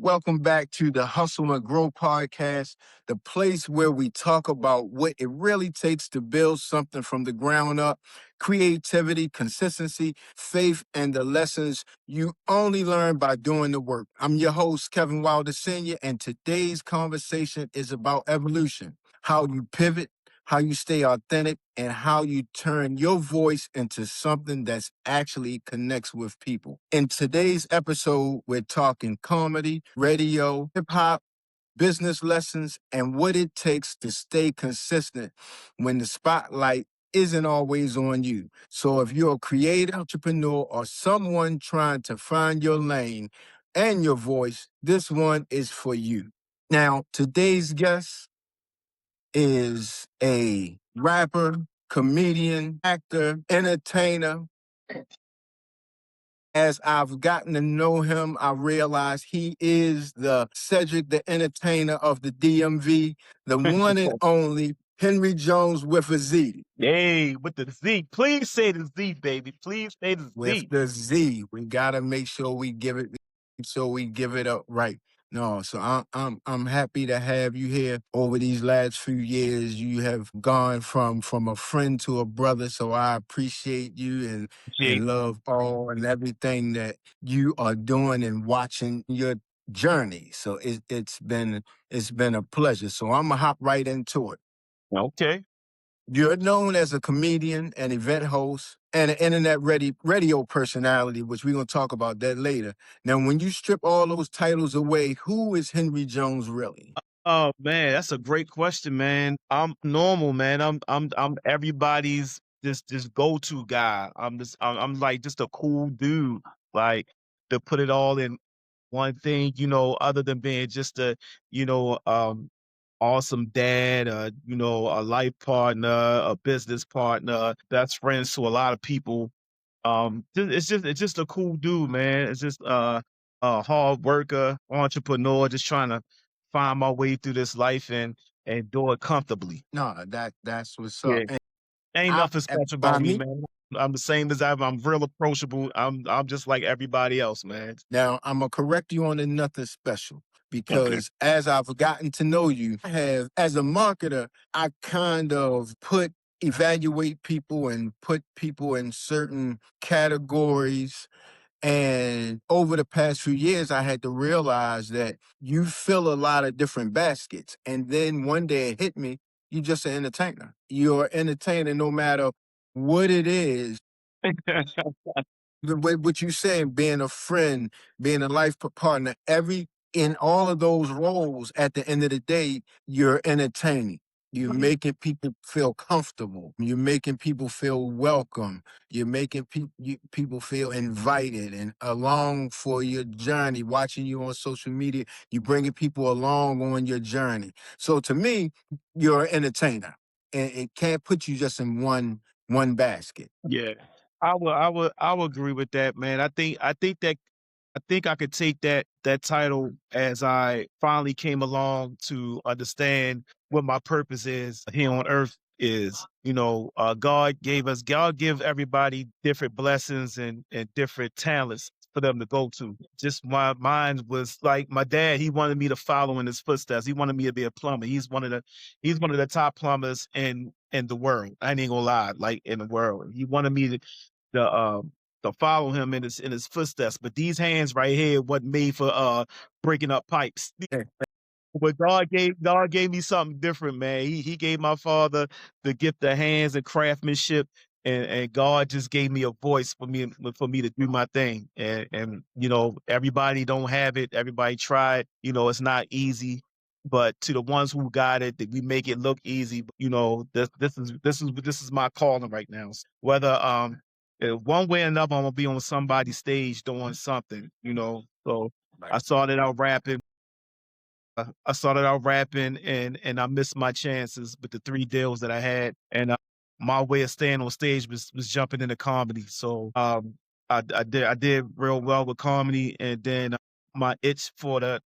Welcome back to the Hustle and Grow podcast, the place where we talk about what it really takes to build something from the ground up, creativity, consistency, faith, and the lessons you only learn by doing the work. I'm your host, Kevin Wilder Sr., and today's conversation is about evolution, how you pivot, how you stay authentic, and how you turn your voice into something that's actually connects with people. In today's episode, we're talking comedy, radio, hip hop, business lessons, and what it takes to stay consistent when the spotlight isn't always on you. So if you're a creative entrepreneur or someone trying to find your lane and your voice, this one is for you. Now, today's guest is a rapper, comedian, actor, entertainer. As I've gotten to know him, I realize he is the Cedric the Entertainer of the DMV, the one and only Henry Jonez with a Z. Hey, with the Z. Please say the Z, baby. Please say the With Z. the Z. We gotta make sure we give it up right. No, so I'm happy to have you here. Over these last few years, you have gone from a friend to a brother. So I appreciate you and Jake. love all and everything that you are doing and watching your journey. So it's been a pleasure. So I'm gonna hop right into it. Okay. You're known as a comedian, an event host, and an internet radio personality, which we're going to talk about that later. Now, when you strip all those titles away, who is Henry Jonez really? Oh man, that's a great question, man. I'm normal, man. I'm everybody's just go-to guy. I'm like just a cool dude. Like to put it all in one thing, other than being just a, you know, awesome dad, a life partner, a business partner, best friends to a lot of people. It's just a cool dude, man. It's just a hard worker, entrepreneur, just trying to find my way through this life and do it comfortably. No, that's what's Yeah. up. And Ain't I, nothing special by about me, me, man. I'm the same as ever. I'm real approachable. I'm just like everybody else, man. now I'm gonna correct you on the nothing special Okay. because as I've gotten to know you, I have as a marketer, I kind of evaluate people and put people in certain categories. And over the past few years, I had to realize that you fill a lot of different baskets. And then one day it hit me, you're just an entertainer. You're an entertainer no matter what it is. What you saying, being a friend, being a life partner, in all of those roles, at the end of the day, you're entertaining. You're making people feel comfortable. You're making people feel welcome. You're making people feel invited and along for your journey. Watching you on social media, you're bringing people along on your journey. So to me, you're an entertainer, and it can't put you just in one basket. Yeah. I would agree with that, man. I think I could take that title as I finally came along to understand what my purpose is here on earth is. God give everybody different blessings and different talents for them to go to. Just my mind was like my dad, he wanted me to follow in his footsteps. He wanted me to be a plumber. He's one of the top plumbers in the world. I ain't even gonna lie, like in the world. He wanted me to follow him in his footsteps. But these hands right here wasn't made for breaking up pipes. But God gave me something different, man. He gave my father the gift of hands and craftsmanship, and God just gave me a voice for me to do my thing. And everybody don't have it. Everybody tried. It's not easy. But to the ones who got it, that we make it look easy. This is my calling right now. Whether one way or another, I'm gonna be on somebody's stage doing something. So Right. I started out rapping and I missed my chances with the three deals that I had. And my way of staying on stage was jumping into comedy. So I did real well with comedy, and then my itch for the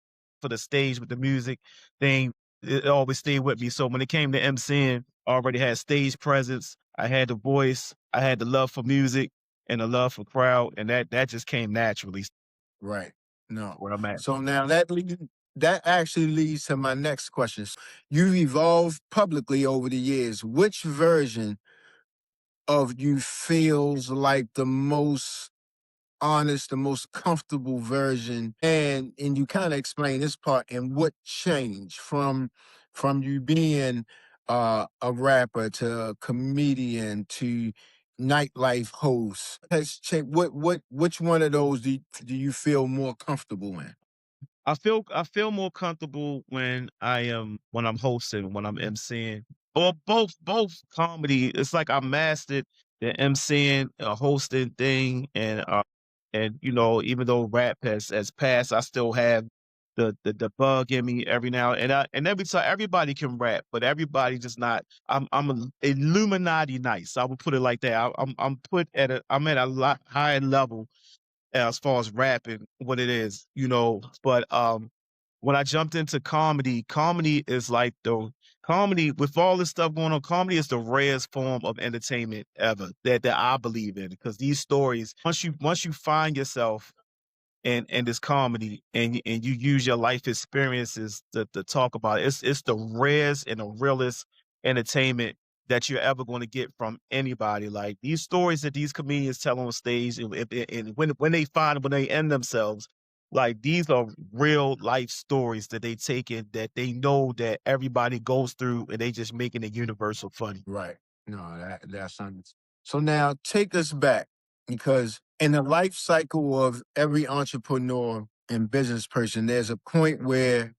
stage with the music thing, it always stayed with me. So when it came to MCing, I already had stage presence, I had the voice, I had the love for music and the love for crowd, and that just came naturally. Right. No. where I'm at. So now that actually leads to my next question. You've evolved publicly over the years. Which version of you feels like the most honest, the most comfortable version? And you kind of explain this part and what changed from you being a rapper to a comedian to nightlife host has changed. Which one of those do you feel more comfortable in? I feel more comfortable when I'm hosting, when I'm emceeing, or both comedy. It's like I mastered the emceeing, hosting thing, and even though rap has passed, I still have the bug in me every now and every time. Everybody can rap, but everybody just not. I'm a Illuminati nice. I would put it like that. I'm at a lot higher level as far as rapping, what it is, But when I jumped into comedy, comedy is like the comedy with all this stuff going on. Comedy is the rarest form of entertainment ever that I believe in, because these stories, once you find yourself and this comedy and you use your life experiences to talk about it. It's the rarest and the realest entertainment that you're ever going to get from anybody. Like these stories that these comedians tell on stage, and when they end themselves, like these are real life stories that they take in, that they know that everybody goes through, and they just making it universal funny. Right. No, that's so now take us back, because in the life cycle of every entrepreneur and business person, there's a point where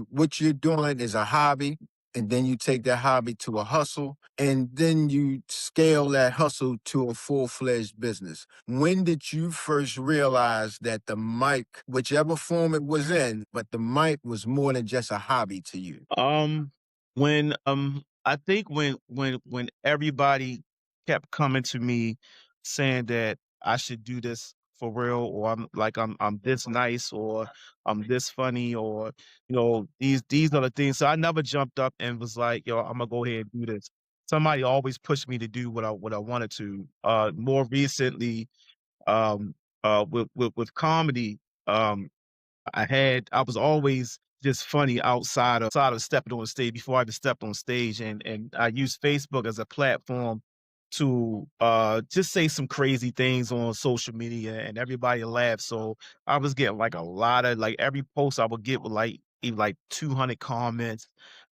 what you're doing is a hobby, and then you take that hobby to a hustle, and then you scale that hustle to a full-fledged business. When did you first realize that the mic, whichever form it was in, but the mic was more than just a hobby to you? When I think when everybody kept coming to me saying that I should do this for real, or I'm this nice, or I'm this funny, or these are the things. So I never jumped up and was like, yo, I'm gonna go ahead and do this. Somebody always pushed me to do what I wanted to. More recently, um with comedy, um I was always just funny outside of stepping on stage, before I even stepped on stage, and I used Facebook as a platform to just say some crazy things on social media, and everybody laughed. So I was getting like a lot of, like, every post I would get with like even like 200 comments,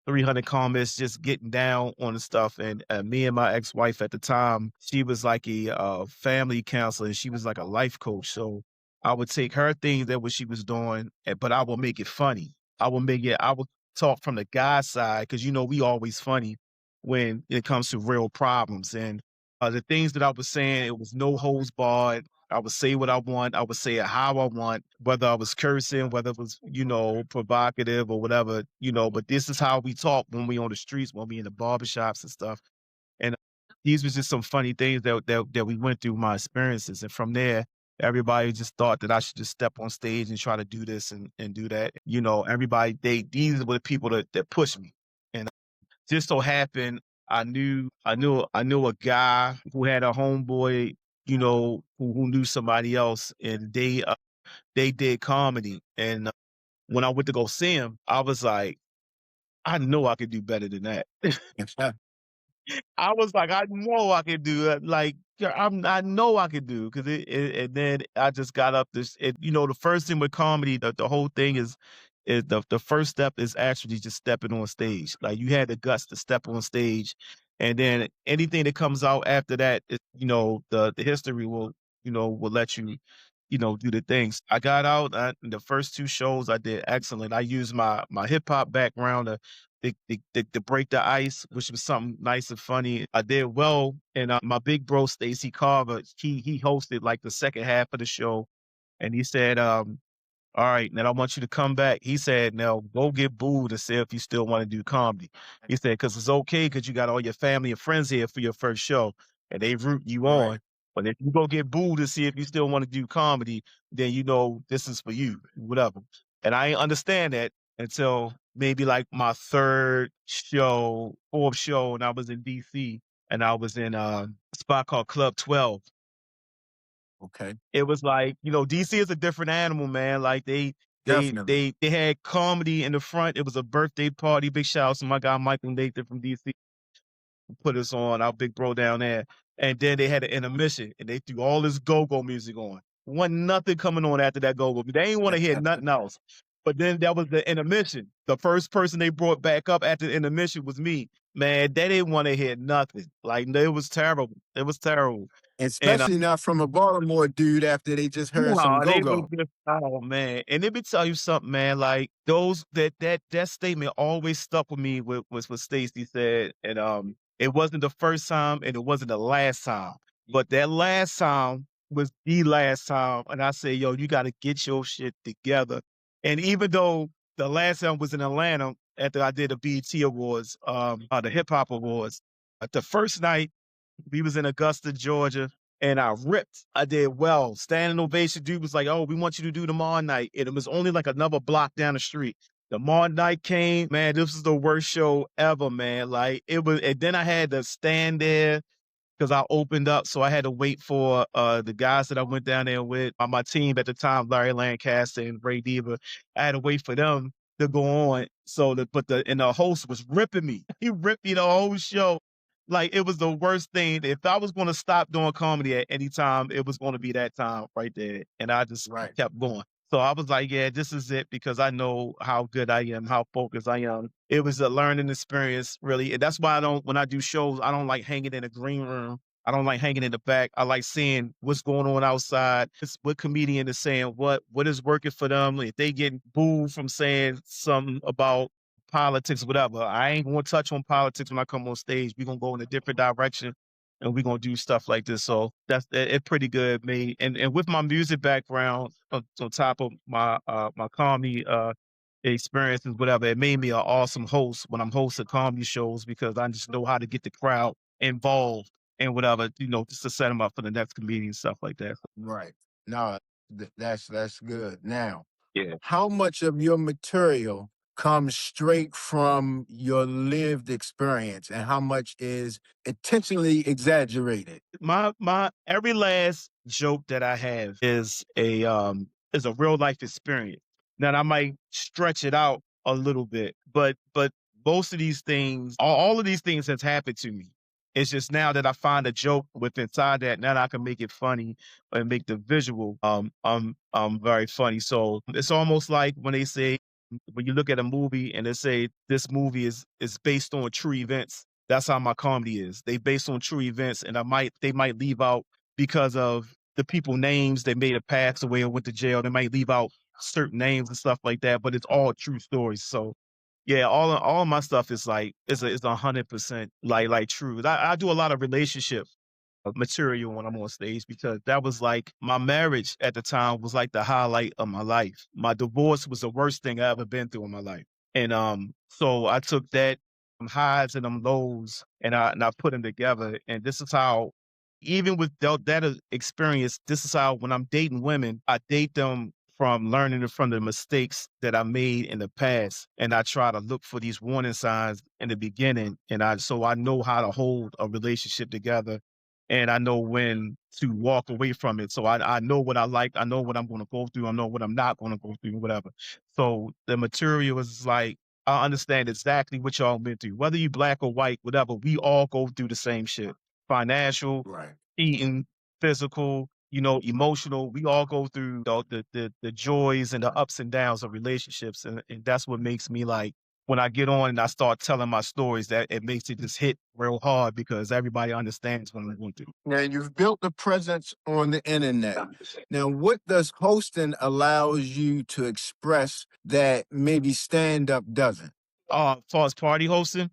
300 comments, just getting down on the stuff. And me and my ex-wife at the time, she was like a family counselor, and she was like a life coach. So I would take her things that what she was doing, but I will make it funny. I would talk from the guy side, because we always funny when it comes to real problems. And the things that I was saying, it was no holds barred. I would say what I want. I would say it how I want, whether I was cursing, whether it was, provocative or whatever, but this is how we talk when we on the streets, when we in the barbershops and stuff. And these was just some funny things that we went through, my experiences. And from there, everybody just thought that I should just step on stage and try to do this and do that. Everybody, these were the people that pushed me. And just so happened, I knew a guy who had a homeboy, who knew somebody else, and they did comedy. And when I went to go see him, I was like, I know I could do better than that. Yes, sir. I was like, I know I can do that. Like, yeah, I know I can do, because and then I just got up this. The first thing with comedy, the whole thing is the first step is actually just stepping on stage. Like, you had the guts to step on stage, and then anything that comes out after that, the history will let you, do the things. I got out, the first two shows I did excellent. I used my hip hop background to break the ice, which was something nice and funny. I did well, and my big bro Stacy Carver, he hosted like the second half of the show, and he said, all right, now I want you to come back. He said, now go get booed and see if you still want to do comedy. He said, because it's okay, because you got all your family and friends here for your first show, and they root you Right. on. But if you go get booed to see if you still want to do comedy, then this is for you, whatever. And I ain't understand that until maybe like my third show, fourth show, and I was in DC, and I was in a spot called Club 12. Okay. It was like, DC is a different animal, man. Like Definitely. they had comedy in the front. It was a birthday party. Big shout out to my guy Michael Nathan from DC who put us on, our big bro down there. And then they had an intermission and they threw all this go-go music on. Wasn't nothing coming on after that go-go. They ain't want to hear nothing else. But then that was the intermission. The first person they brought back up after the intermission was me. Man, they didn't want to hear nothing. Like, it was terrible. It was terrible. And Especially not from a Baltimore dude after they just heard some no, they was go-go. just, oh man. And let me tell you something, man. Like those that statement always stuck with me with was what Stacy said. And it wasn't the first time and it wasn't the last time. But that last time was the last time. And I said, yo, you gotta get your shit together. And even though the last time was in Atlanta after I did the BET Awards, the hip hop awards, the first night we was in Augusta, Georgia, and I ripped. I did well. Standing ovation. Dude was like, "Oh, we want you to do tomorrow night." And it was only like another block down the street. Tomorrow night came, man. This was the worst show ever, man. Like it was, and then I had to stand there because I opened up, so I had to wait for the guys that I went down there with on my team at the time, Larry Lancaster and Ray Diva. I had to wait for them to go on. So the host was ripping me. He ripped me the whole show. Like it was the worst thing. If I was going to stop doing comedy at any time, it was going to be that time right there. And I just Right. kept going. So I was like, yeah, this is it because I know how good I am, how focused I am. It was a learning experience, really. And that's why when I do shows, I don't like hanging in a green room. I don't like hanging in the back. I like seeing what's going on outside. What comedian is saying what is working for them. If they getting booed from saying something about politics, whatever. I ain't gonna touch on politics when I come on stage. We're gonna go in a different direction and we're gonna do stuff like this. So that's it pretty good, me. And with my music background on top of my comedy experiences, whatever, it made me an awesome host when I'm hosting comedy shows because I just know how to get the crowd involved and whatever, just to set them up for the next comedian, stuff like that. Right. No, that's good. Now, Yeah. how much of your material comes straight from your lived experience and how much is intentionally exaggerated? My every last joke that I have is a real life experience. Now I might stretch it out a little bit, but most of these things, all of these things has happened to me. It's just now that I find a joke with inside that, now that I can make it funny and make the visual very funny. So it's almost like when they say when you look at a movie and they say this movie is based on true events. That's how my comedy is. They based on true events, and they might leave out because of the people names they may have passed away or went to jail. They might leave out certain names and stuff like that, but it's all true stories. So yeah, all of my stuff is like is 100% like true. I do a lot of relationship material when I'm on stage because that was like my marriage at the time was like the highlight of my life. My divorce was the worst thing I ever been through in my life. And so I took that highs and them lows and I put them together. And this is how even with that experience, this is how when I'm dating women, I date them from learning from the mistakes that I made in the past. And I try to look for these warning signs in the beginning. And so I know how to hold a relationship together and I know when to walk away from it. So I know what I like. I know what I'm going to go through. I know what I'm not going to go through, whatever. So the material is like, I understand exactly what y'all been through. Whether you black or white, whatever, we all go through the same shit. Financial, Right. eating, physical, emotional. We all go through the joys and the ups and downs of relationships. And that's what makes me like when I get on and I start telling my stories, that it makes it just hit real hard because everybody understands what I'm going through. Now, you've built a presence on the internet. Now, what does hosting allows you to express that maybe stand up doesn't? As far as party hosting,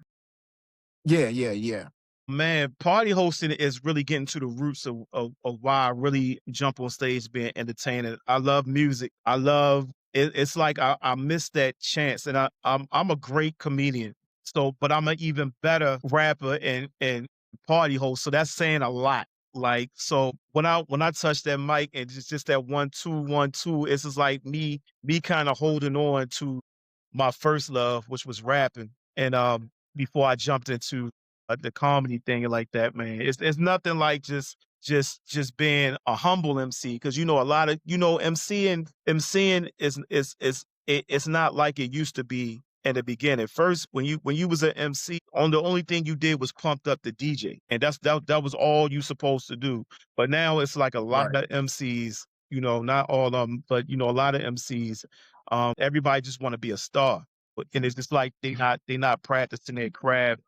Yeah, yeah, yeah. man, party hosting is really getting to the roots of why I really jump on stage being entertaining. I love music. I love it. It's like I missed that chance, and I'm a great comedian. So, but I'm an even better rapper and party host. So that's saying a lot. Like so, when I touch that mic and just that 1 2 1 2, it's just like me kind of holding on to my first love, which was rapping, and before I jumped into the comedy thing and like that, man. It's nothing like just just being a humble MC, because a lot of MCing it's not like it used to be in the beginning. First, when you was an MC, the only thing you did was pumped up the DJ, and that was all you supposed to do. But now it's like a lot Right. of MCs, not all of them, but a lot of MCs, everybody just want to be a star, and it's just like they not practicing their craft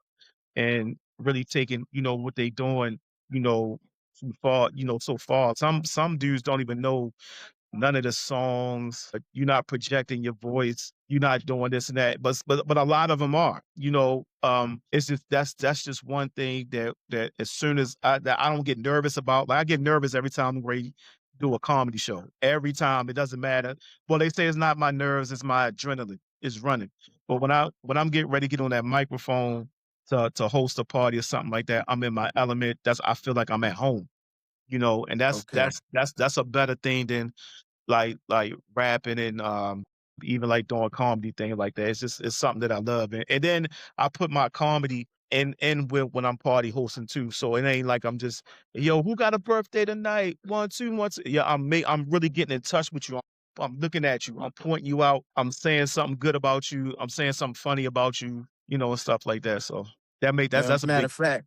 and really taking, what they doing, you know, too far, so far. Some dudes don't even know none of the songs. You're not projecting your voice. You're not doing this and that. But a lot of them are. It's just that's just one thing that as soon as that I don't get nervous about. Like I get nervous every time I'm ready to do a comedy show. Every time, it doesn't matter. Well, they say it's not my nerves, it's my adrenaline. It's running. But when I'm getting ready to get on that microphone to host a party or something like that, I'm in my element. I feel like I'm at home. And that's Okay. that's that's that's a better thing than like rapping and even like doing comedy thing like that. It's something that I love. And then I put my comedy in with when I'm party hosting too. So it ain't like I'm just, yo, who got a birthday tonight? One, two, one, two. Yeah, I'm really getting in touch with you. I'm looking at you. I'm pointing you out. I'm saying something good about you. I'm saying something funny about you, and stuff like that. So that's a Matter big. of fact,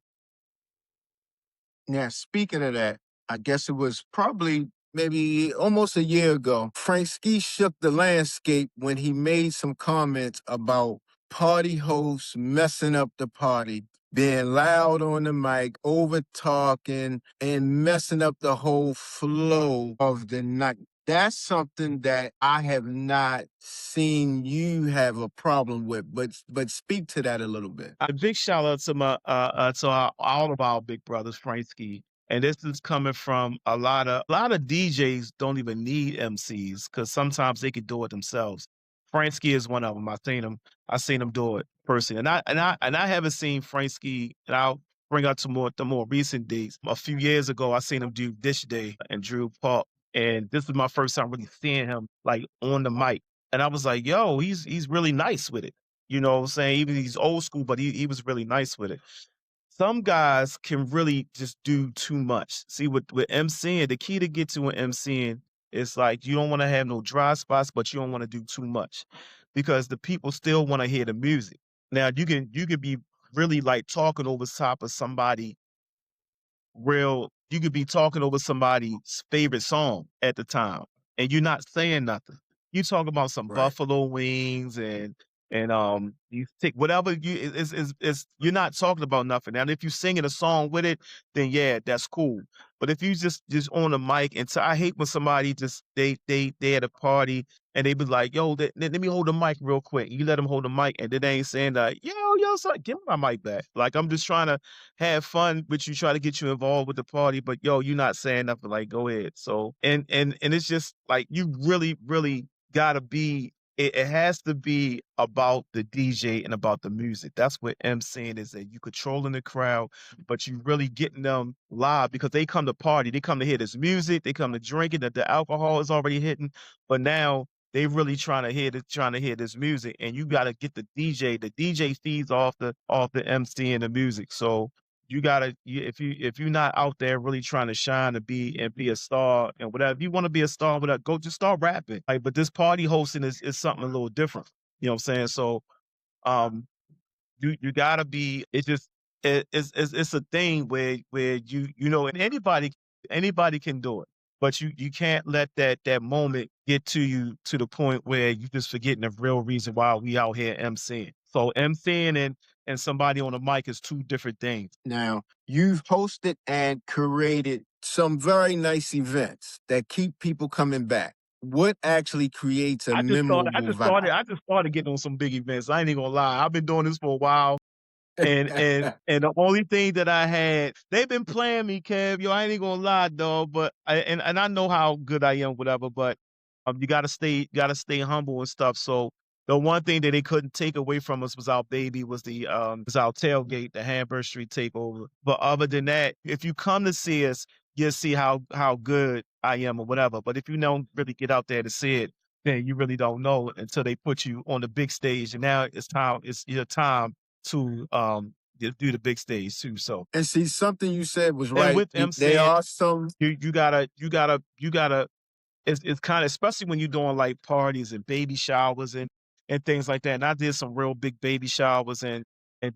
yeah, speaking of that, I guess it was probably maybe almost a year ago. Frank Ski shook the landscape when he made some comments about party hosts messing up the party, being loud on the mic, over talking, and messing up the whole flow of the night. That's something that I have not seen you have a problem with, but speak to that a little bit. A big shout out to all of our big brothers, Frankie. And this is coming from a lot of DJs don't even need MCs because sometimes they could do it themselves. Frankie is one of them. I seen him do it personally, and I haven't seen Frankie. And I'll bring out to the more recent dates. A few years ago, I seen him do Dish Day and Drew Park, and this is my first time really seeing him like on the mic. And I was like, yo, he's really nice with it. You know what I'm saying? Even he's old school, but he was really nice with it. Some guys can really just do too much. See, with MCing, the key to get to an MCing is like you don't want to have no dry spots, but you don't want to do too much because the people still want to hear the music. Now you can be really like talking over top of somebody you could be talking over somebody's favorite song at the time, and you're not saying nothing. You talk about some Right. buffalo wings and you take whatever is you're not talking about nothing. Now, if you singing a song with it, then yeah, that's cool. But if you just on the mic, and so I hate when somebody just they at a party and they be like, yo, let me hold the mic real quick. You let them hold the mic, and then they ain't saying that, yo, son, give me my mic back. Like I'm just trying to have fun, which you try to get you involved with the party, but yo, you're not saying nothing. Like, go ahead. So, and it's just like you really, really gotta be. It has to be about the DJ and about the music. That's what MCing is. That you controlling the crowd, but you really getting them live because they come to party. They come to hear this music. They come to drink it. That the alcohol is already hitting, but now they really trying to hear this music, and you got to get the DJ. The DJ feeds off the MC and the music. So if you're not out there really trying to shine and be a star and whatever, if you want to be a star, whatever, go just start rapping. Like, but this party hosting is something a little different. You know what I'm saying? So um you gotta be. It's just it's a thing where and anybody can do it, but you can't let that moment get to you to the point where you just forgetting the real reason why we out here emceeing. So emceeing and somebody on the mic is two different things. Now, you've hosted and curated some very nice events that keep people coming back. What actually creates a I just started. I memorable just started. vibe? I just started getting on some big events. I ain't even gonna lie. I've been doing this for a while. And the only thing that I had, they've been playing me, Kev. Yo, I ain't even gonna lie, dog. But I know how good I am, whatever. But you gotta stay humble and stuff. So the one thing that they couldn't take away from us was our baby, was our tailgate, the Hamburg Street takeover. But other than that, if you come to see us, you'll see how good I am or whatever. But if you don't really get out there to see it, then you really don't know until they put you on the big stage. And now it's your time to do the big stage too. So, And see, something you said was and right. with them There saying are some you gotta it's kind of, especially when you're doing like parties and baby showers and things like that. And I did some real big baby showers and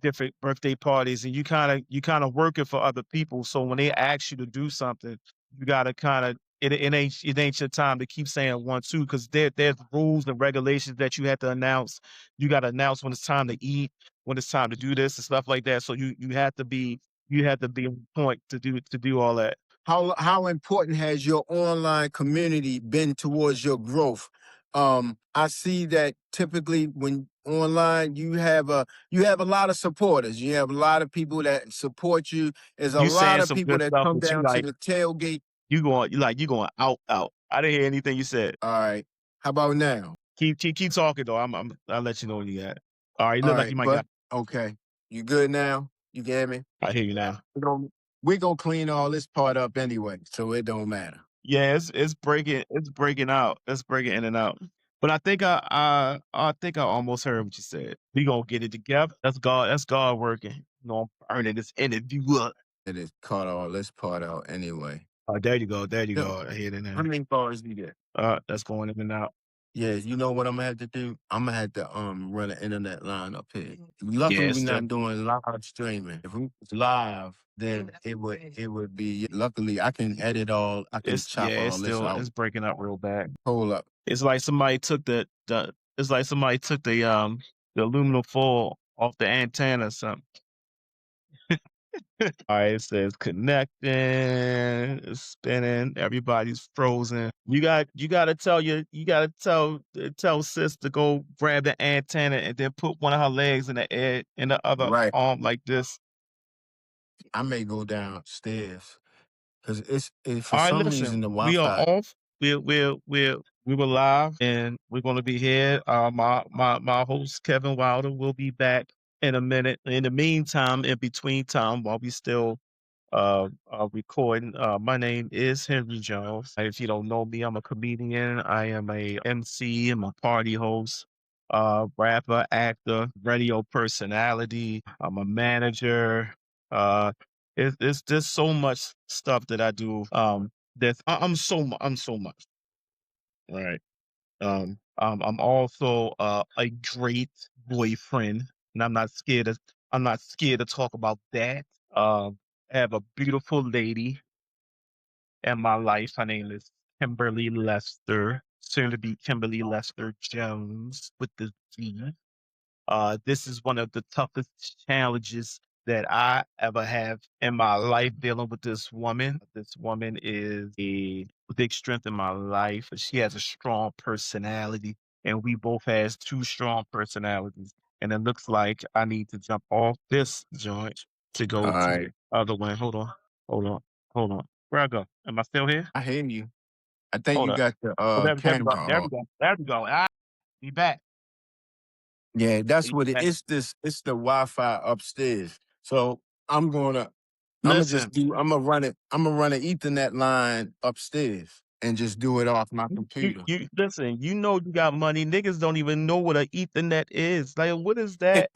different birthday parties, and you kind of working for other people. So when they ask you to do something, you gotta kind of it ain't your time to keep saying one two, because there's rules and regulations that you have to announce. You got to announce when it's time to eat, when it's time to do this and stuff like that. So you have to be on point to do all that. how important has your online community been towards your growth? I see that typically when online you have a lot of supporters. You have a lot of people that support you. There's a You lot saying of some people good that stuff, come but you down to like the tailgate. you going out. I didn't hear anything you said. All right. How about now? Keep talking though. I'll let you know when you got it. All right, you All look like right, you might but got. okay. You good now? You get me? I hear you now. We're gonna clean all this part up anyway, so it don't matter. Yeah, it's breaking out. It's breaking in and out. But I think I almost heard what you said. We gonna get it together. That's God. That's God working. I'm burning this interview up. It is caught all this part out anyway. Oh, there you go. There you Yo, go. I hear it how now. many bars you get? That's going in and out. Yeah, you know what I'm gonna have to do? I'm gonna have to run an internet line up here. Yeah, Luckily, it's we're still. not doing live streaming. If we was live, then it would be. Luckily, I can edit all. I can It's yeah. chop It's all this still. out. It's breaking up real bad. Hold up. It's like somebody took the. It's like somebody took the aluminum foil off the antenna or something. All right, it says connecting, it's spinning, everybody's frozen. You gotta tell sis to go grab the antenna and then put one of her legs in the air in the other Right. arm like this. I may go downstairs because for All right, some listen, reason the we are Wi-Fi. off. We were live and we're gonna be here. My host Kevin Wilder will be back in a minute. In the meantime, in between time, while we still recording. My name is Henry Jonez. If you don't know me, I'm a comedian. I am a MC. I'm a party host, rapper, actor, radio personality. I'm a manager. Uh, it's just so much stuff that I do. I'm so much. Right. I'm also a great boyfriend, and I'm not scared to talk about that. I have a beautiful lady in my life. Her name is Kimberly Lester, soon to be Kimberly Lester Jones with the Z. This is one of the toughest challenges that I ever have in my life dealing with this woman. This woman is a big strength in my life. She has a strong personality, and we both has two strong personalities. And it looks like I need to jump off this joint to All go to right. the other one. Hold on, hold on. Where I go? Am I still here? I hear you. I think Hold you up. got the Oh, there we go. camera There we off. go. There we go. Be back. Yeah, that's Be what it back. is. It's the Wi-Fi upstairs. So I'm gonna I'm gonna just Listen. do. I'm gonna run an Ethernet line upstairs and just do it off my You computer. you listen, you know you got money. Niggas don't even know what a Ethernet is. Like, what is that?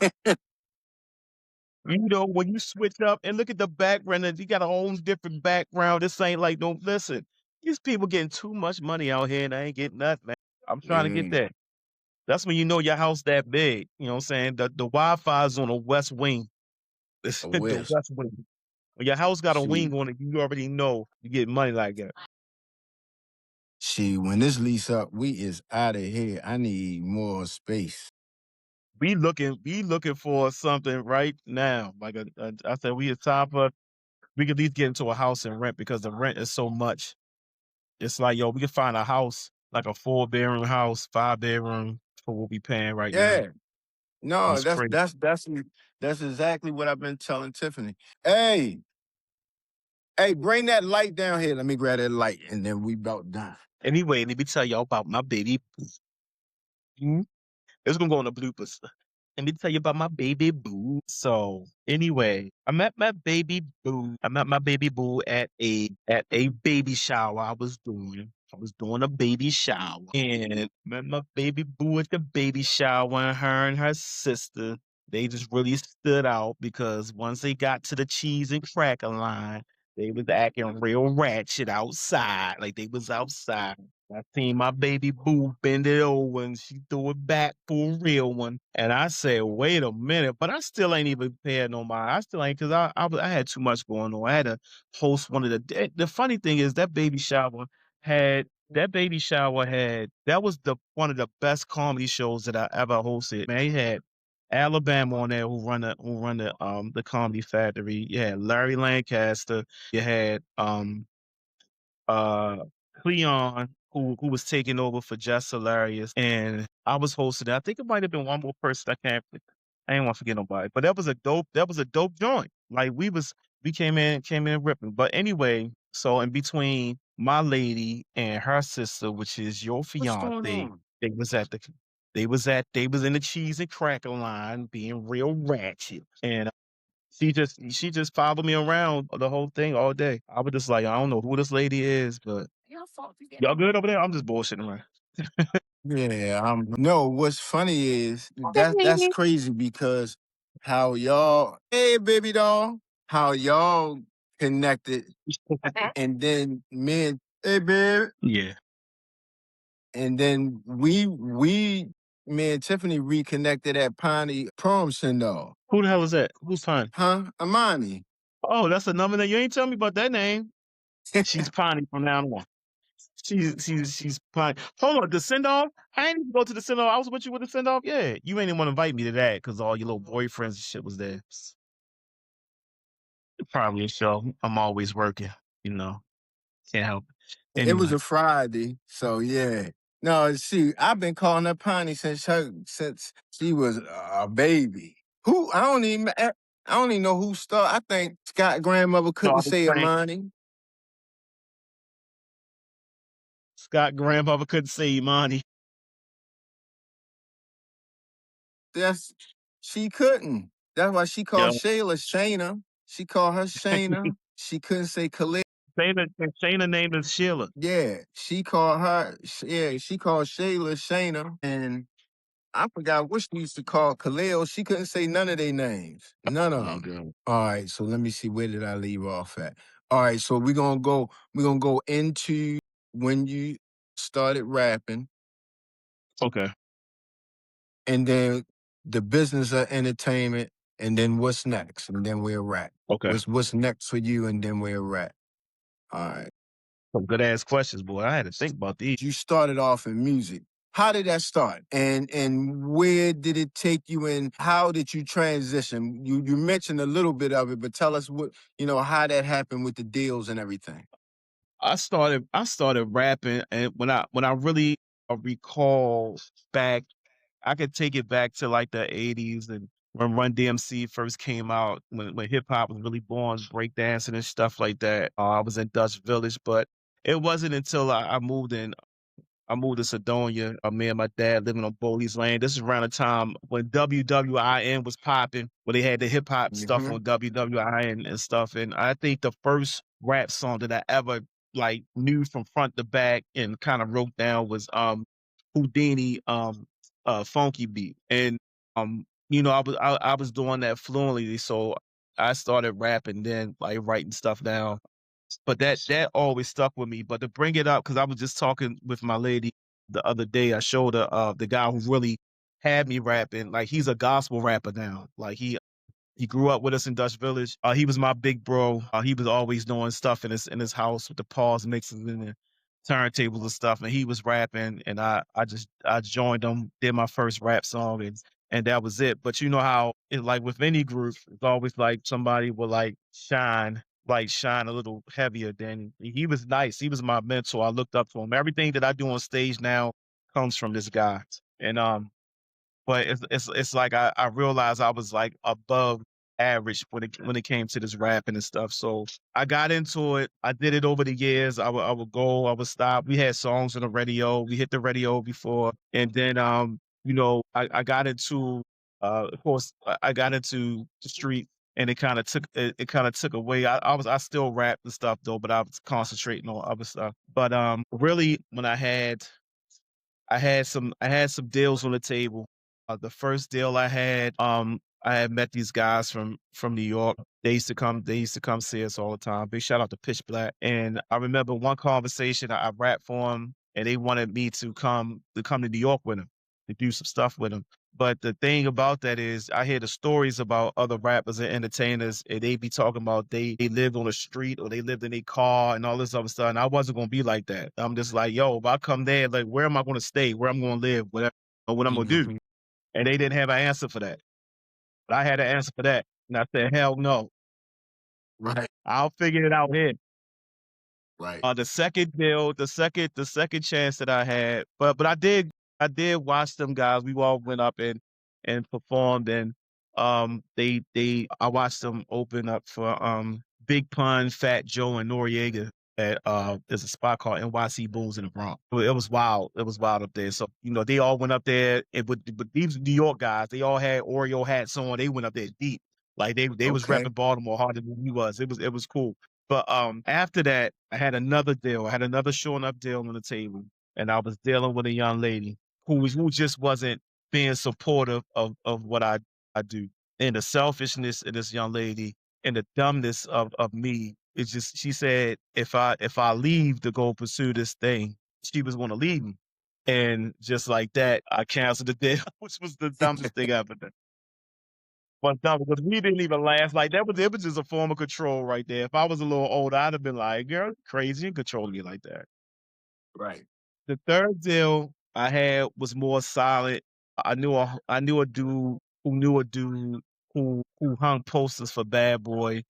When you switch up and look at the background, and you got a whole different background. This ain't like no listen. These people getting too much money out here and I ain't getting nothing, man. I'm trying to get Mm, that. That's when you know your house that big. You know what I'm saying? The Wi-Fi is on the west wing. It's I the wish. west wing. When your house got a Shoot. wing on it, you already know you get money like that. See, when this lease up, we is out of here. I need more space. We looking for something right now. Like I said, it's time for we could at least get into a house and rent because the rent is so much. It's like, yo, we could find a house, like a 4-bedroom house, 5-bedroom for what we paying right now. Yeah. No, It's that's crazy. that's that's that's exactly what I've been telling Tiffany. Hey, bring that light down here. Let me grab that light, and then we about done. Anyway, let me tell y'all about my baby. Mhm. It's gonna go on the bloopers. Let me tell you about my baby boo. So anyway, I met my baby boo at a baby shower I was doing. I was doing a baby shower and met my baby boo at the baby shower and her sister. they just really stood out because once they got to the cheese and cracker line, they was acting real ratchet outside, like they was outside. I seen my baby boo bend it over and she threw it back for a real one. And I said, wait a minute, but I still ain't even paying no mind. I still ain't, because I had too much going on. I had to host one of the funny thing is had that was the one of the best comedy shows that I ever hosted. Man, he had Alabama on there who run the Comedy Factory. You had Larry Lancaster. You had uh Cleon who was taking over for Just Hilarious, and I was hosting it. I think it might have been one more person. I ain't want to forget nobody, but that was a dope joint. Like we came in ripping. But anyway, so in between my lady and her sister, which is your What's going fiance, on? they was at the they was in the cheese and cracker line being real ratchet. And she just followed me around the whole thing all day. I was just like, I don't know who this lady is, but y'all good over there? I'm just bullshitting around. Yeah, no, what's funny is that's crazy because how y'all, hey baby doll, how y'all connected, and then me and hey babe, Yeah. and then me and Tiffany reconnected at Piney prom send off. Who the hell is that? Who's Pine? Huh? Amani. Oh, that's a number that you ain't tell me about that name. She's Piney from now on. She's Pine. Hold on, the send off? I ain't even go to the send off. I was with you with the send off. Yeah, you ain't even want to invite me to that because all your little boyfriends and shit was there. Probably a show. I'm always working. You know, can't help it. It was Anyway, a Friday, so yeah. No, see, I've been calling her Piney since she was a baby. Who I don't even know who started. I think Scott grandmother no, I couldn't was say saying Amani. Scott grandfather couldn't say Imani. That's she couldn't. That's why she Yeah, called Shayla Shayna. She called her Shayna. She couldn't say Khalil. Shayna name is Sheila. Yeah, she called her. Yeah, she called Shayla Shayna, and I forgot what she used to call Khalil. She couldn't say none of their names. None of Oh, them. girl. All right, so let me see. Where did I leave off at? All right, so we're gonna go into when you started rapping, Okay. and then the business of entertainment, and then what's next, and then we'll rap. Okay. What's next for you, and then we'll rap. All right. Some good ass questions, boy. I had to think about these. You started off in music. How did that start? And where did it take you, and how did you transition? You mentioned a little bit of it, but tell us how that happened with the deals and everything. I started rapping, and when I really recall back, I could take it back to like the '80s and when Run DMC first came out, when hip hop was really born, breakdancing and stuff like that. I was in Dutch Village, but it wasn't until I moved to Sedonia. Me and my dad living on Bowley's Lane. This is around the time when WWIN was popping, where they had the hip hop stuff Mm-hmm. on WWIN and stuff. And I think the first rap song that I ever like knew from front to back and kind of wrote down was Houdini Funky Beat. And I was doing that fluently, so I started rapping then, like writing stuff down, but that always stuck with me. But to bring it up, because I was just talking with my lady the other day, I showed her the guy who really had me rapping. Like he's a gospel rapper now. Like he grew up with us in Dutch Village. He was my big bro. He was always doing stuff in his house with the pause mixes and the turntables and stuff. And he was rapping, and I joined him, did my first rap song, and that was it. But you know how like with any group, it's always like somebody will shine a little heavier. Than he was nice. He was my mentor. I looked up to him. Everything that I do on stage now comes from this guy. And but it's like I realized I was like above average when it came to this rapping and stuff. So I got into it. I did it over the years. I would go, I would stop. We had songs on the radio. We hit the radio before. And then I got into of course I got into the street, and it kind of took away. I still rap and stuff though, but I was concentrating on other stuff. But really when I had some deals on the table. The first deal I had, I had met these guys from New York. They used to come see us all the time. Big shout out to Pitch Black. And I remember one conversation I rapped for them and they wanted me to come to New York with them, to do some stuff with them. But the thing about that is I hear the stories about other rappers and entertainers and they be talking about they lived on the street or they lived in a car and all this other stuff. And I wasn't gonna be like that. I'm just like, yo, if I come there, like where am I gonna stay? Where I'm gonna live, whatever or what I'm gonna do. Mhm. And they didn't have an answer for that. But I had an answer for that, and I said, "Hell no. Right. I'll figure it out here." Right. The second deal, the second chance that I had, but I did watch them guys. We all went up and performed, and they I watched them open up for Big Pun, Fat Joe, and Noriega at there's a spot called NYC Bulls in the Bronx. It was wild. It was wild up there. So they all went up there, and but these New York guys, they all had Oreo hats on. They went up there deep, like they was Okay. repping Baltimore harder than we was. It was cool. But after that, I had another deal. I had another showing up deal on the table, and I was dealing with a young lady who just wasn't being supportive of what I do. And the selfishness of this young lady and the dumbness of me, it's just she said if I leave to go pursue this thing, she was gonna leave me. And just like that, I canceled the deal, which was the dumbest thing ever done. But no, because we didn't even last. Like it was just a form of control right there. If I was a little older, I'd have been like, "Girl, you crazy, you controlling me like that." Right. The third deal I had was more solid. I knew a dude who knew a dude who hung posters for Bad Boy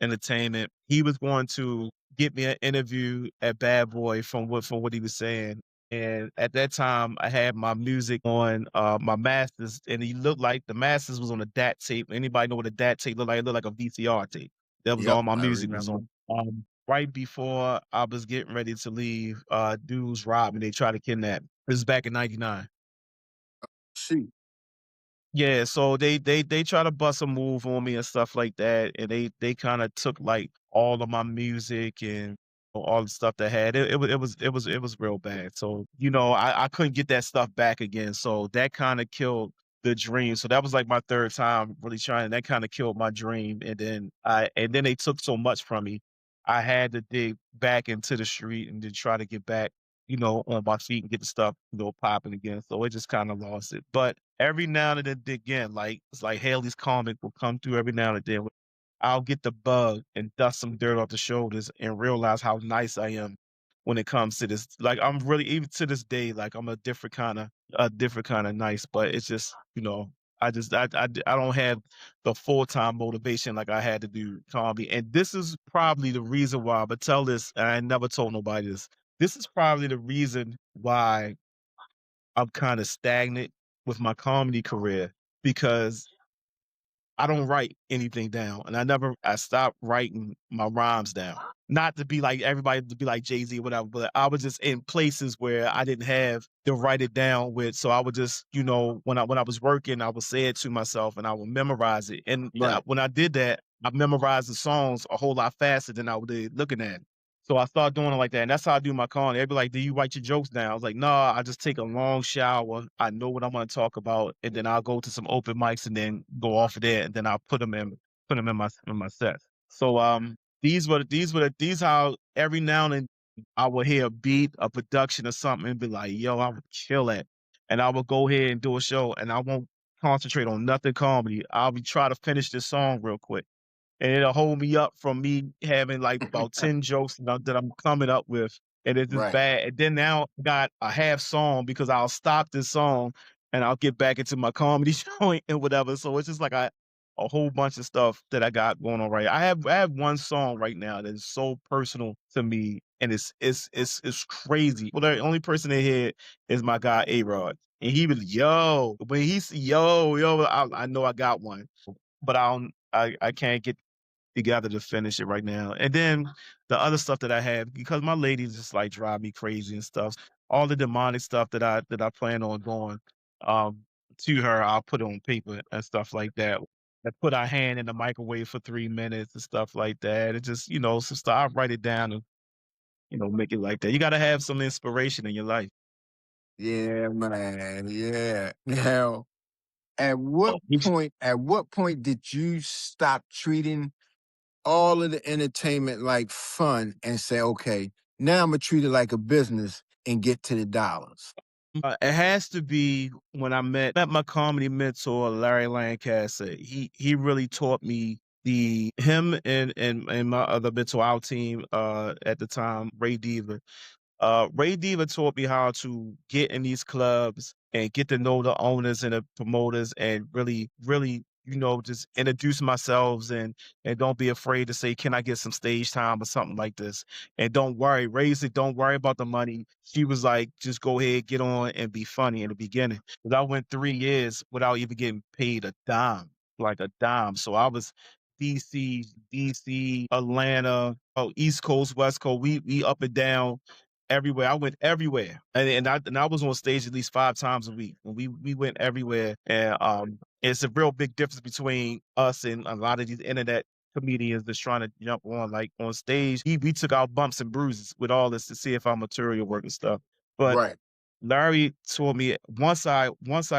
Entertainment. He was going to get me an interview at Bad Boy from what he was saying. And at that time, I had my music on my masters, and he looked like the masters was on a DAT tape. Anybody know what a DAT tape looked like? It looked like a VCR tape. That was Yep. all my I music was remember. on. Right before I was getting ready to leave, dudes robbed me. They tried to kidnap me. This is back in '99. Shoot. Yeah, so they try to bust a move on me and stuff like that, and they kinda took, like, all of my music and all the stuff they had. It was real bad. So, I couldn't get that stuff back again, so that kinda killed the dream. So that was, like, my 3rd time really trying, that kinda killed my dream, and then they took so much from me, I had to dig back into the street and to try to get back, on my feet and get the stuff, popping again. So it just kinda lost it. But every now and then again, like it's like Haley's comic will come through every now and then. I'll get the bug and dust some dirt off the shoulders and realize how nice I am when it comes to this. Like I'm really even to this day, like I'm a different kind of nice, but it's just, I don't have the full-time motivation like I had to do comedy. And this is probably the reason why, but tell this, and I never told nobody this. This is probably the reason why I'm kinda stagnant with my comedy career because I don't write anything down, and I stopped writing my rhymes down. Not to be like everybody to be like Jay-Z or whatever, but I was just in places where I didn't have to write it down with, so I would just, when I was working, I would say it to myself and I would memorize it, and, Right. when I did that, I memorized the songs a whole lot faster than I did looking at it. So I started doing it like that, and that's how I do my comedy. They'd be like, "Do you write your jokes down?" I was like, "Nah, I just take a long shower. I know what I'm gonna talk about, and then I'll go to some open mics and then go off of there, and then I'll put them in my sets." So these how every now and then I will hear a beat, a production or something, and be like, "Yo, I would kill it," and I will go ahead and do a show, and I won't concentrate on nothing comedy. I'll be try to finish this song real quick and it'll hold me up from me having like about 10 jokes that I'm coming up with, and it's just Right. bad. And then now I got a half song because I'll stop this song and I'll get back into my comedy joint and whatever. So it's just like a whole bunch of stuff that I got going on right. I have one song right now that is so personal to me, and it's crazy. Well, the only person in here is my guy A Rod, and he was yo. When he's yo, I know I got one, but I can't get together to finish it right now. And then the other stuff that I have, because my ladies just like drive me crazy and stuff. All the demonic stuff that I plan on doing um to her, I'll put it on paper and stuff like that. I put our hand in the microwave for 3 minutes and stuff like that. It just, some stuff. I write it down and, make it like that. You gotta have some inspiration in your life. Yeah, man. Yeah. Now, Oh, he's At what point did you stop treating all of the entertainment like fun and say, okay, now I'm gonna treat it like a business and get to the dollars? It has to be when I met my comedy mentor, Larry Lancaster. He really taught me the him and my other mentor, our team at the time, Ray Diva. Ray Diva taught me how to get in these clubs and get to know the owners and the promoters and really, just introduce myself and don't be afraid to say, can I get some stage time or something like this? And don't worry, Ray said, don't worry about the money. She was like, just go ahead, get on and be funny in the beginning. But I went 3 years without even getting paid a dime, like a dime. So I was DC, Atlanta, East Coast, West Coast. We up and down everywhere. I went everywhere, and I was on stage at least 5 times a week. And we went everywhere, and it's a real big difference between us and a lot of these internet comedians that's trying to jump on. Like on stage, we took our bumps and bruises with all this to see if our material work and stuff. But Right, Larry told me once I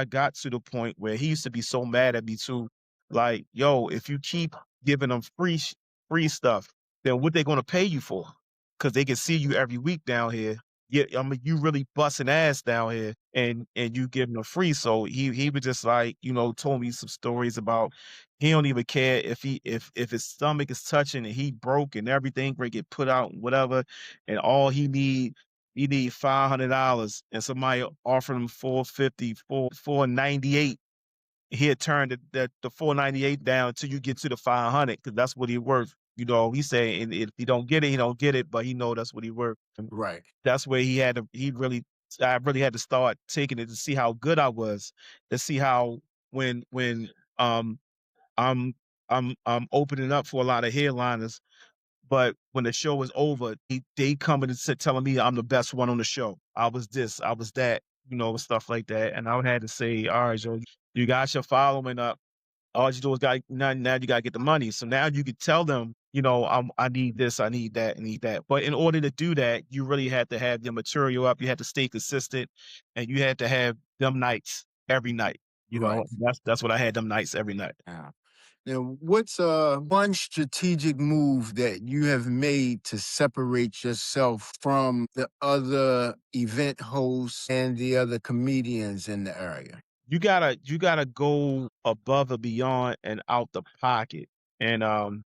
got to the point where he used to be so mad at me too, like, yo, if you keep giving them free stuff, then what they gonna pay you for? Because they can see you every week down here. Yeah, I mean, you really busting ass down here, and you giving them free. So he was just like, told me some stories about he don't even care if his stomach is touching and he broke and everything gonna get put out and whatever, and all he need $500 and somebody offered him 450, 498. He had turned the 498 down until you get to the 500 because that's what he worth. He said, and if he don't get it, he don't get it, but he know that's what he worth. And right, that's where I really had to start taking it to see how good I was, to see how when um I'm I'm opening up for a lot of headliners, but when the show was over, they coming and telling me I'm the best one on the show. I was this, I was that, stuff like that. And I had to say, all right, Joe, you got your following up. All you do is now you gotta get the money. So now you could tell them, I need this, I need that, I need that. But in order to do that, you really had to have your material up. You had to stay consistent, and you had to have them nights every night. right. That's what I had them nights every night. Yeah. Now, what's one strategic move that you have made to separate yourself from the other event hosts and the other comedians in the area? You gotta go above and beyond and out the pocket. And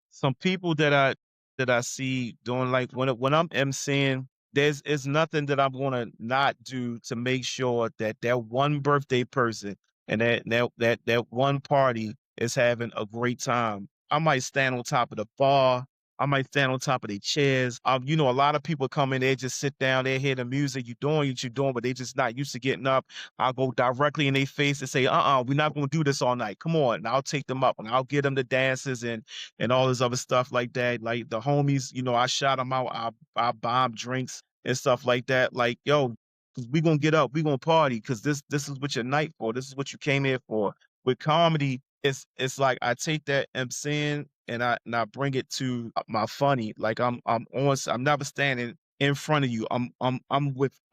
some people that I see doing, like when I'm emceeing, there's is nothing that I'm gonna not do to make sure that that one birthday person and that one party is having a great time. I might stand on top of the bar. I might stand on top of the chairs. A lot of people come in, they just sit down, they hear the music, you doing what you're doing, but they just not used to getting up. I'll go directly in their face and say, we're not gonna do this all night. Come on. And I'll take them up and I'll get them the dances and all this other stuff like that. Like the homies, I shot them out. I buy 'em drinks and stuff like that. Like, yo, 'cause we gonna get up, we gonna party because this is what your night for. This is what you came here for. With comedy, it's like I take that MC and I bring it to my funny. Like I'm never standing in front of you. I'm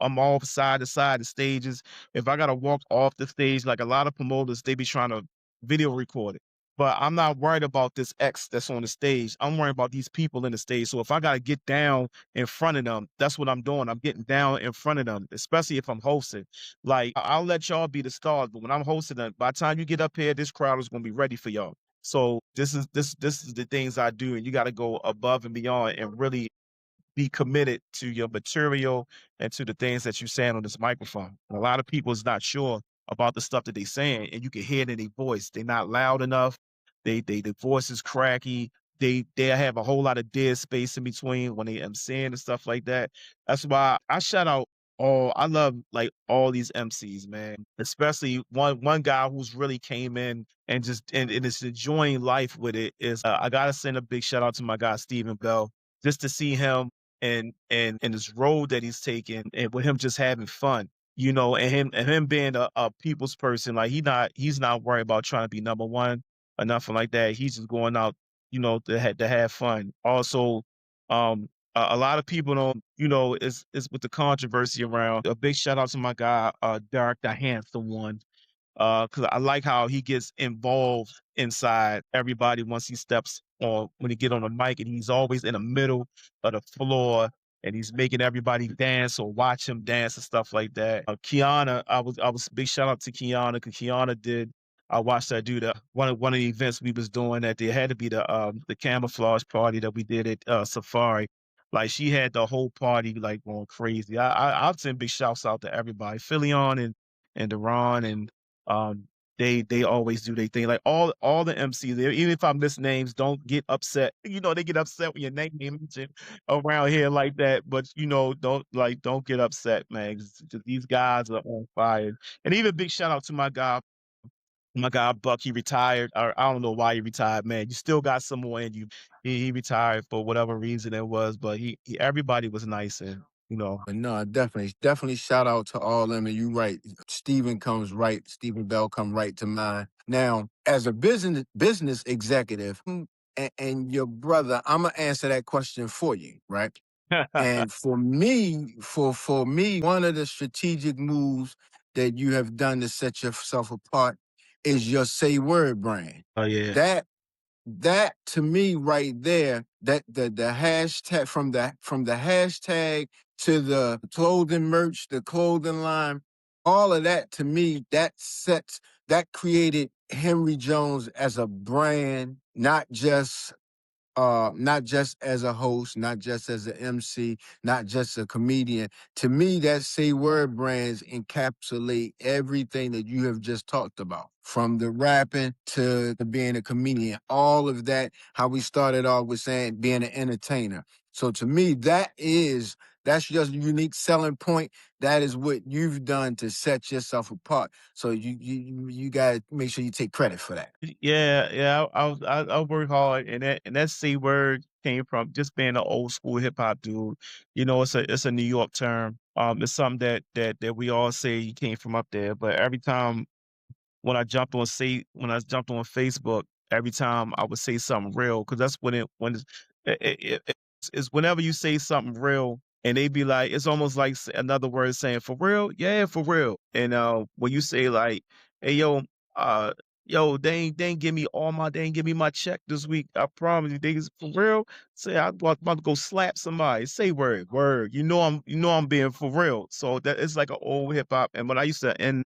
off side to side of stages. If I gotta walk off the stage, like a lot of promoters, they be trying to video record it. But I'm not worried about this X that's on the stage. I'm worried about these people in the stage. So if I gotta get down in front of them, that's what I'm doing. I'm getting down in front of them, especially if I'm hosting. Like I'll let y'all be the stars, but when I'm hosting them, by the time you get up here, this crowd is gonna be ready for y'all. So this is the things I do, and you got to go above and beyond and really be committed to your material and to the things that you're saying on this microphone. A lot of people is not sure about the stuff that they're saying, and you can hear it in their voice. They're not loud enough. The voice is cracky. They have a whole lot of dead space in between when they MCing and stuff like that. That's why I shout out I love like all these MCs, man. Especially one guy who's really came in and is enjoying life with it is I gotta send a big shout out to my guy Stephen Bell, just to see him and this road that he's taken and with him just having fun, and him being a people's person, like he's not worried about trying to be number one or nothing like that. He's just going out, to have fun. Also, a lot of people don't, is with the controversy around. A big shout out to my guy, Derek the Handsome One. Because I like how he gets involved inside everybody once he steps on when he get on the mic, and he's always in the middle of the floor, and he's making everybody dance or watch him dance and stuff like that. Kiana, I was big shout out to Kiana because Kiana did. I watched her do the one of the events we was doing that there had to be the camouflage party that we did at Safari. Like she had the whole party like going crazy. I've send big shouts out to everybody, Philion and Deron and um, they always do their thing. Like all the MCs there, even if I miss names, don't get upset. You know, they get upset when your name ain't mentioned around here like that. But you know, don't get upset, man. 'Cause these guys are on fire. And even big shout out to my guy Buck. He retired. Or I don't know why he retired, man. You still got some more in you. He retired for whatever reason it was, but he everybody was nice and you know. But no, definitely shout out to all them. And you right, Stephen Bell come right to mind. Now, as a business executive and your brother, I'm gonna answer that question for you, right? And for me, one of the strategic moves that you have done to set yourself apart is your Say Word brand. Oh yeah. That to me right there, that the hashtag from the hashtag to the clothing merch, the clothing line, all of that to me, that created Henry Jones as a brand, not just as a host, not just as an MC, not just a comedian. To me, that Say Word brands encapsulate everything that you have just talked about. From the rapping to the being a comedian, all of that, how we started off with saying being an entertainer. So to me, that's just a unique selling point. That is what you've done to set yourself apart. So you gotta make sure you take credit for that. Yeah, yeah, I work hard, and that C word came from just being an old school hip hop dude. You know, it's a New York term. It's something that we all say came from up there. But every time when I jumped on Facebook, every time I would say something real, because that's when it's whenever you say something real, and they be like, it's almost like another word saying for real, yeah, for real. And when you say like, hey uh yo, they ain't give me my check this week. I promise you, they for real. Say I'm about to go slap somebody. Say word. You know I'm being for real. So that it's like an old hip hop. And when I used to end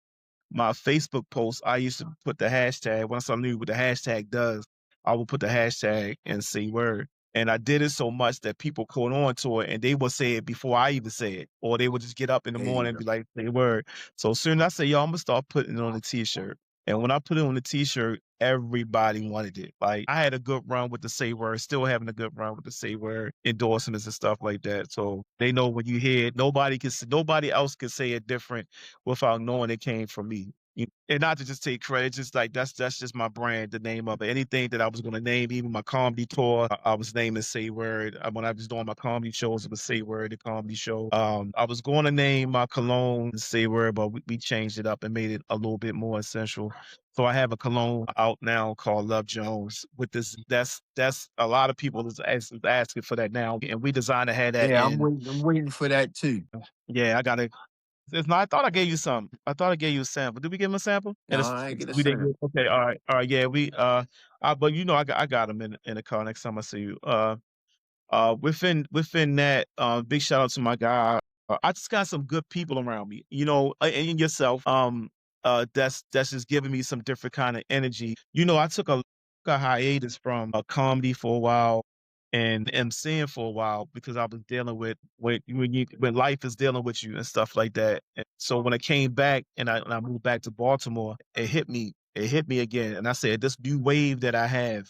my Facebook posts, I used to put the hashtag. Once I knew what the hashtag does, I would put the hashtag and say word. And I did it so much that people caught on to it and they would say it before I even say it. Or they would just get up in the There you morning and go. be like, say word. So soon I say, yo, I'm gonna start putting it on a t-shirt. And when I put it on the t-shirt, everybody wanted it. Like I had a good run with the say word, still having a good run with the say word endorsements and stuff like that. So they know when you hear it, nobody else can say it different without knowing it came from me. And not to just take credit, just like that's just my brand, the name of it. Anything that I was going to name, even my comedy tour, I was naming Say Word. When I was doing my comedy shows, it was Say Word, the comedy show. I was going to name my cologne Say Word, but we changed it up and made it a little bit more essential. So I have a cologne out now called Love Jones. With this, that's a lot of people is asking for that now, and we designed to have that Yeah, I'm in. waiting. I'm waiting for that too. Yeah, I got to it's not, I thought I gave you some. I thought I gave you a sample. Did we give him a sample? No, I ain't get a We didn't cent. get. Okay, all right. Yeah, but you know, I got him in the car next time I see you. Within that, big shout out to my guy. I just got some good people around me, you know, and yourself. That's just giving me some different kind of energy. You know, I took a hiatus from comedy for a while and MCing for a while because I was dealing with when life is dealing with you and stuff like that. And so when I came back and I moved back to Baltimore, it hit me. It hit me again, and I said, "This new wave that I have,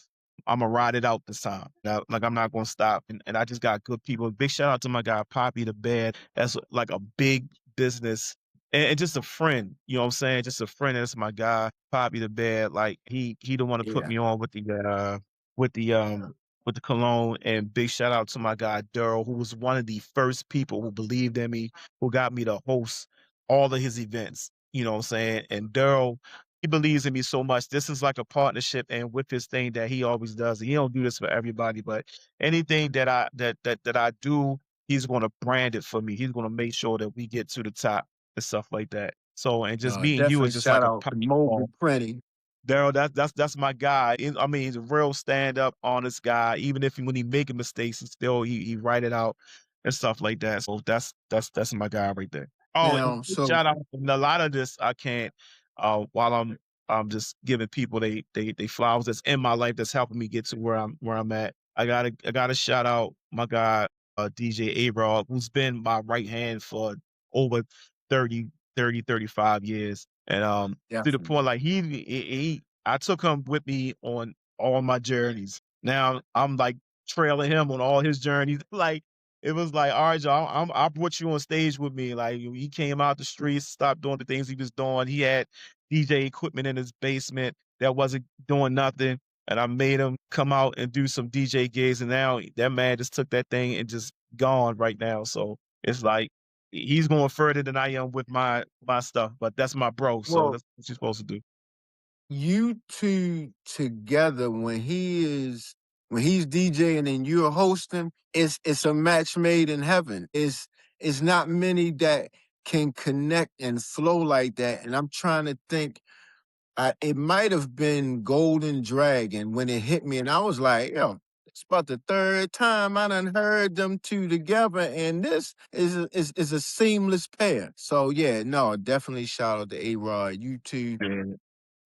I'm gonna ride it out this time. Now, like I'm not gonna stop." And I just got good people. Big shout out to my guy Poppy the Bad. That's like a big business and just a friend. You know what I'm saying? Just a friend. That's my guy Poppy the Bad. Like he the one to put Yeah, me on with the um with the cologne. And big shout out to my guy Daryl, who was one of the first people who believed in me, who got me to host all of his events. You know what I'm saying? And Daryl, he believes in me so much. This is like a partnership, and with this thing that he always does, he don't do this for everybody, but anything that I do, he's going to brand it for me. He's going to make sure that we get to the top and stuff like that. So, and just me and you is Definitely just like shout a out to power. Mobile Printing. Daryl, that's my guy. I mean, he's a real stand up, honest guy. Even if when he making mistakes, he write it out and stuff like that. So that's my guy right there. Oh, and Now, so shout out, and a lot of this I can't. While I'm just giving people they flowers that's in my life that's helping me get to where I'm at. I gotta shout out my guy DJ A-Rod, who's been my right hand for over 35 years. And to the definitely. point like I took him with me on all my journeys. Now I'm like trailing him on all his journeys. Like it was like, all right, y'all, I brought you on stage with me. Like he came out the streets, stopped doing the things he was doing. He had DJ equipment in his basement that wasn't doing nothing. And I made him come out and do some DJ gigs. And now that man just took that thing and just gone right now. So it's like he's going further than I am with my stuff, but that's my bro. So Well, that's what you're supposed to do. you two together when he's DJing and you're hosting, it's a match made in heaven. It's not many that can connect and flow like that. And I'm trying to think. It might have been Golden Dragon when it hit me, and I was like, "Yo, it's about the third time I done heard them two together, and this is a seamless pair." So yeah, no, definitely shout out to A-Rod. You two And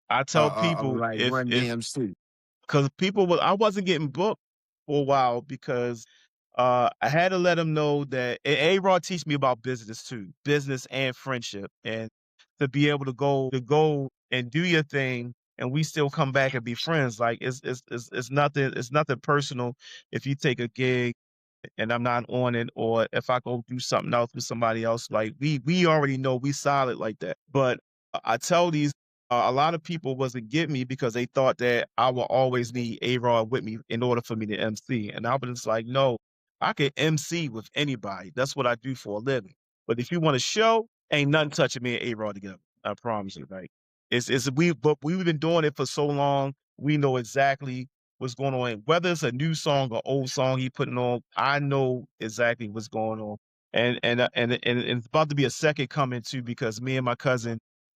I tell are people like if Run DMC. because I wasn't getting booked for a while because I had to let them know that A-Rod teach me about business too, business and friendship, and to be able to go and do your thing, and we still come back and be friends. Like it's nothing personal if you take a gig and I'm not on it, or if I go do something else with somebody else, like we already know we solid like that. But I tell these a lot of people wasn't get me because they thought that I will always need A-Rod with me in order for me to MC, and I was just like, no, I can MC with anybody. That's what I do for a living. But if you want a show, ain't nothing touching me and A-Rod together. I promise you. Like but we've been doing it for so long. We know exactly what's going on. Whether it's a new song or old song he putting on, I know exactly what's going on. And it's about to be a second coming too because me and my cousin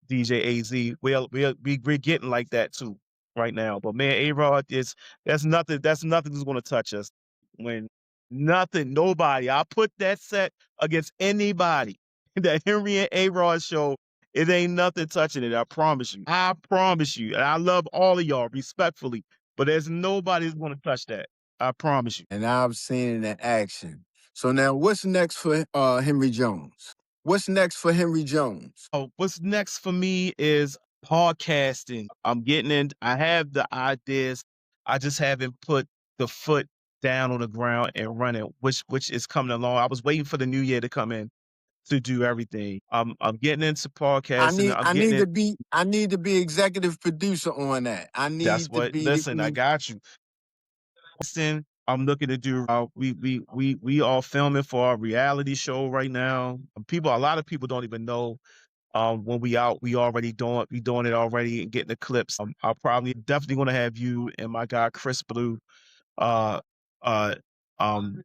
DJ AZ, we're getting like that too right now. But man, A-Rod is that's nothing that's gonna touch us. When nothing, nobody. I put that set against anybody. That Henry and A-Rod show, it ain't nothing touching it. I promise you. I promise you. And I love all of y'all respectfully. But there's nobody that's gonna touch that. I promise you. And I've seen it in action. So now, what's next for Henry Jones? What's next for Henry Jones? Oh, what's next for me is podcasting. I'm getting in. I have the ideas. I just haven't put the foot down on the ground and run it, which is coming along. I was waiting for the new year to come in to do everything. I'm getting into podcasting. I'm getting it. I need to be executive producer on that. I That's need to what. be Listen, I the got you. Listen, I'm looking to do. We all filming for our reality show right now. A lot of people don't even know. When we out, we doing it already and getting the clips. I'll probably definitely gonna have you and my guy Chris Blue, uh, uh, um,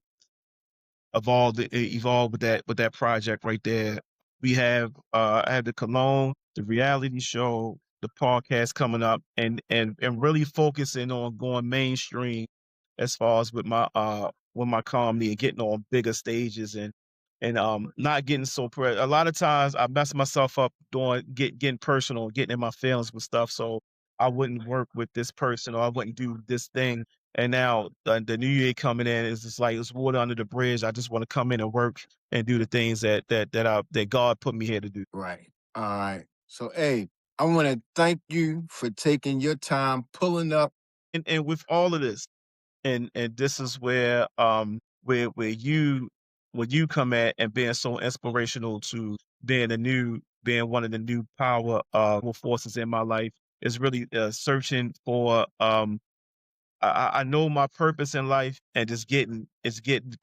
evolve with that project right there. We have I have the Cologne, the reality show, the podcast coming up, and really focusing on going mainstream as far as with my comedy and getting on bigger stages and not getting so a lot of times I mess myself up getting personal, getting in my feelings with stuff. So I wouldn't work with this person or I wouldn't do this thing. And now the new year coming in is just like it's water under the bridge. I just want to come in and work and do the things that God put me here to do. right. All right. So, hey, I want to thank you for taking your time pulling up. And with all of this, and this is where you when you come at and being so inspirational to being one of the new power forces in my life is really searching for I know my purpose in life and just getting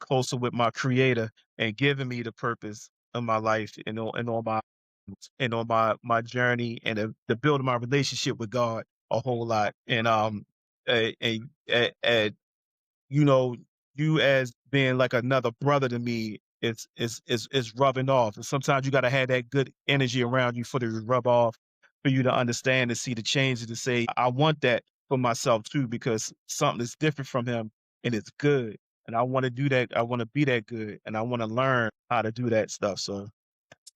closer with my creator and giving me the purpose of my life and on my journey and the building my relationship with God a whole lot. And you know, you as being like another brother to me it's rubbing off. And sometimes you got to have that good energy around you for it to rub off, for you to understand and see the changes to say, I want that for myself too, because something is different from him and it's good. And I want to do that. I want to be that good. And I want to learn how to do that stuff. So,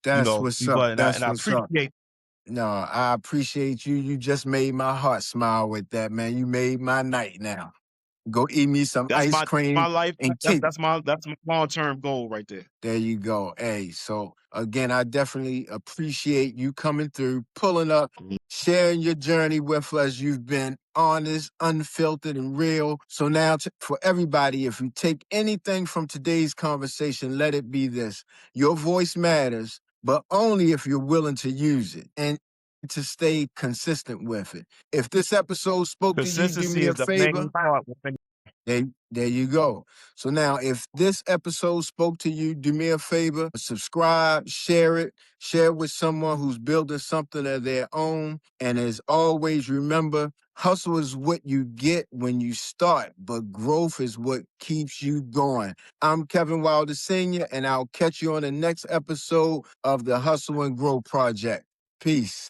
That's what's up. and That's I what's up. appreciate No, I appreciate you. You just made my heart smile with that, man. You made my night now. Go eat me some that's ice my cream life. and cake. That's my long-term goal right there. There you go. Hey, so again, I definitely appreciate you coming through, pulling up, sharing your journey with us. You've been honest, unfiltered, and real. So now, for everybody, if you take anything from today's conversation, let it be this: your voice matters, but only if you're willing to use it and to stay consistent with it. If this episode spoke to you, do Consistency me a is the favor. main part. There you go. So now, if this episode spoke to you, do me a favor, subscribe, share it with someone who's building something of their own. And as always, remember, hustle is what you get when you start, but growth is what keeps you going. I'm Kevin Wilder Sr., and I'll catch you on the next episode of the Hustle and Grow Project. Peace.